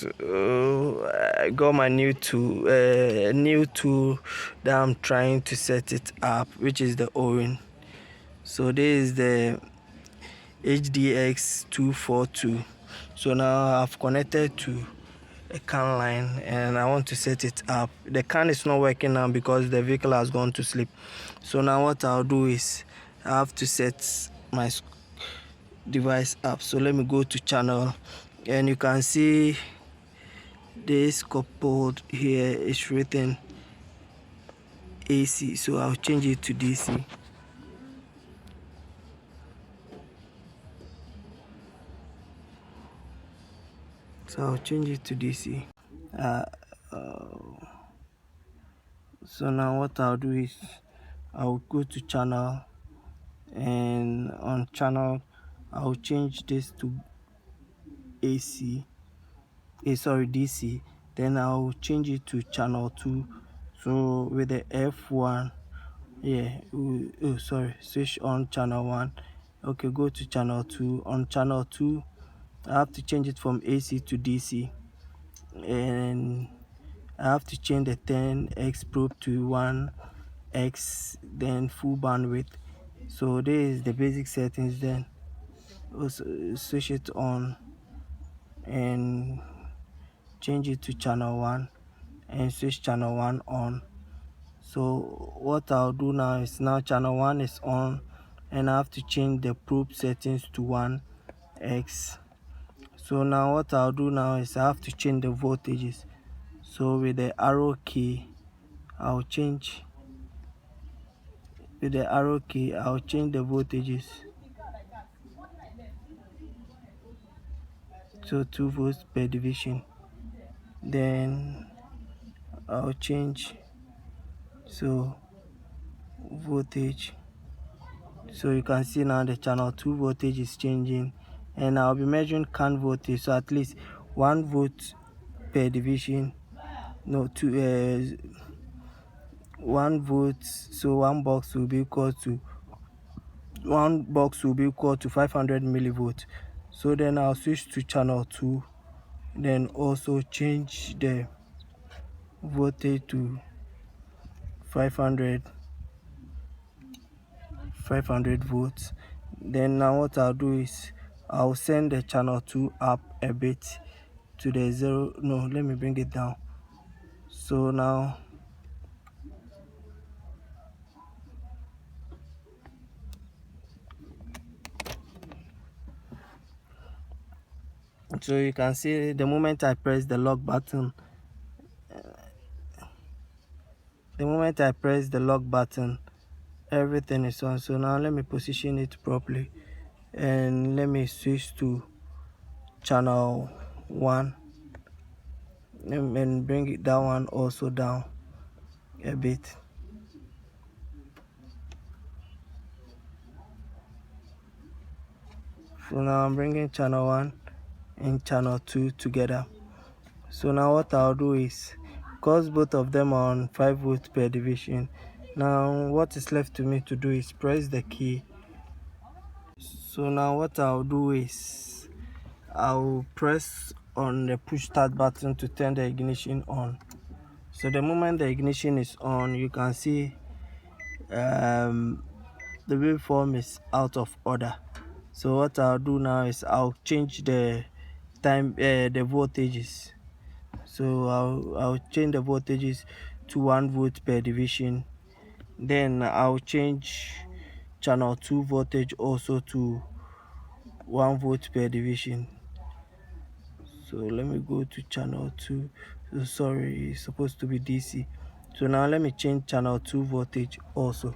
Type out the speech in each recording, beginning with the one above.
So I got my new tool, that I'm trying to set it up, which is the owon. So this is the hds242. So now I've connected to a CAN line and I want to set it up. The CAN is not working now because the vehicle has gone to sleep. So now what I'll do is I have to set my device up. So let me go to channel, and you can see this coupled here is written AC, so I'll change it to DC. So I'll change it to DC. So now what I'll do is I'll go to channel, and on channel I'll change this to AC, sorry, DC. Then I'll change it to channel 2. So with the F1, switch on channel 1. Okay, go to channel 2. On channel 2 I have to change it from AC to DC, and I have to change the 10x probe to 1x, then full bandwidth. So this is the basic settings. Then also switch it on and change it to channel 1 and switch channel 1 on. So what I'll do now is, now channel 1 is on, and I have to change the probe settings to 1x. So now what I'll do now is I have to change the voltages. So with the arrow key I'll change the voltages to 2 volts per division. Then I'll change voltage. So you can see now the channel 2 voltage is changing, and I'll be measuring CAN voltage, so at least 1 volt per division, 1 volt. So one box will be equal to 500 millivolts. So then I'll switch to channel 2, then also change the voltage to 500 volts. Then now what I'll do is I'll send the channel 2 up a bit to the 0. No, let me bring it down. So now you can see the moment I press the lock button, everything is on. So now let me position it properly, and let me switch to channel 1 and bring it, that one also down a bit. So now I'm bringing channel 1 and channel 2 together. So now what I'll do is, because both of them are on 5 volts per division, now what is left to me to do is press the key. So now what I'll do is I'll press on the push start button to turn the ignition on. So the moment the ignition is on, you can see the waveform is out of order. So what I'll do now is I'll change the the voltages. So I'll change the voltages to 1 volt per division. Then I'll change channel 2 voltage also to 1 volt per division. So let me go to channel 2. So sorry, it's supposed to be DC. So now let me change channel 2 voltage also.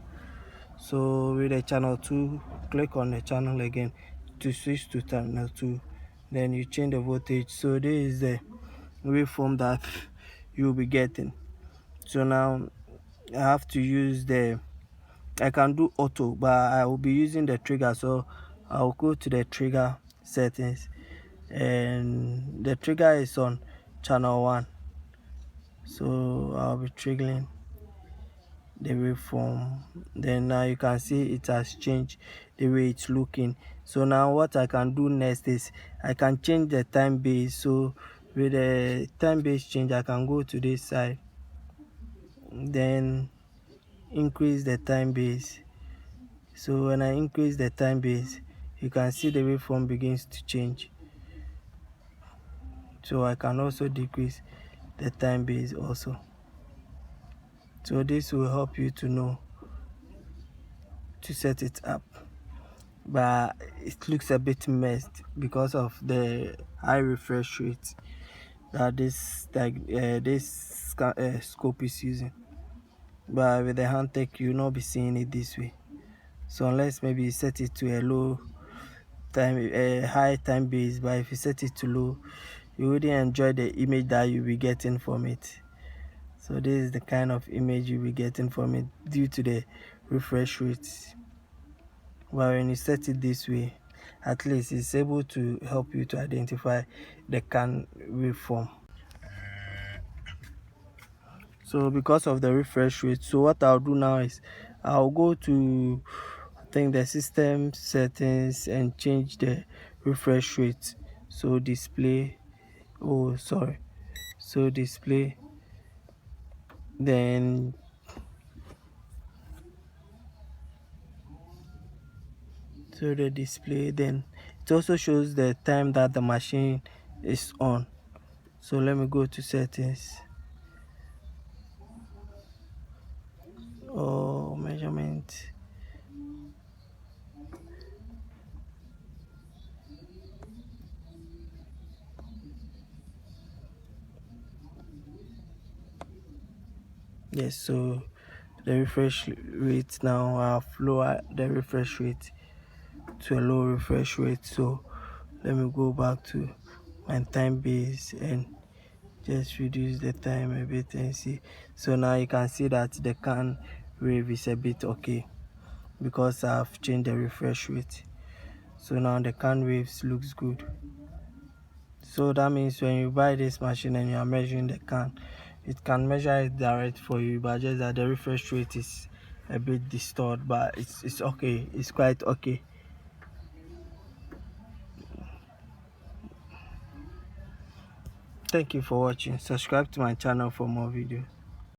So with the channel 2, click on the channel again to switch to channel 2. Then you change the voltage. So this is the waveform that you'll be getting. So now I have to use I can do auto, but I will be using the trigger. So I'll go to the trigger settings, and the trigger is on channel 1. So I'll be triggering the waveform. Then now you can see it has changed the way it's looking. So now what I can do next is I can change the time base. So with the time base change, I can go to this side, then increase the time base. So when I increase the time base, you can see the waveform begins to change. So I can also decrease the time base also. So this will help you to know to set it up, but it looks a bit messed because of the high refresh rate that this scope is using. But with the hand tech, you'll not be seeing it this way. So unless maybe you set it to a low time, a high time base, but if you set it to low, you wouldn't enjoy the image that you'll be getting from it. So this is the kind of image you'll be getting from it due to the refresh rate. But when you set it this way, at least it's able to help you to identify the can waveform. So because of the refresh rate, so what I'll do now is I'll go to, I think, the system settings and change the refresh rate. So display, oh sorry, so display, then so the display, then it also shows the time that the machine is on. So let me go to settings, oh measurement, yes. So the refresh rate, now I've lowered the refresh rate to a low refresh rate. So let me go back to my time base and just reduce the time a bit and see. So now you can see that the can wave is a bit okay because I've changed the refresh rate. So now the can waves looks good. So that means when you buy this machine and you are measuring the can, it can measure it direct for you, but just that the refresh rate is a bit distorted, but it's okay, it's quite okay. Thank you for watching. Subscribe to my channel for more videos.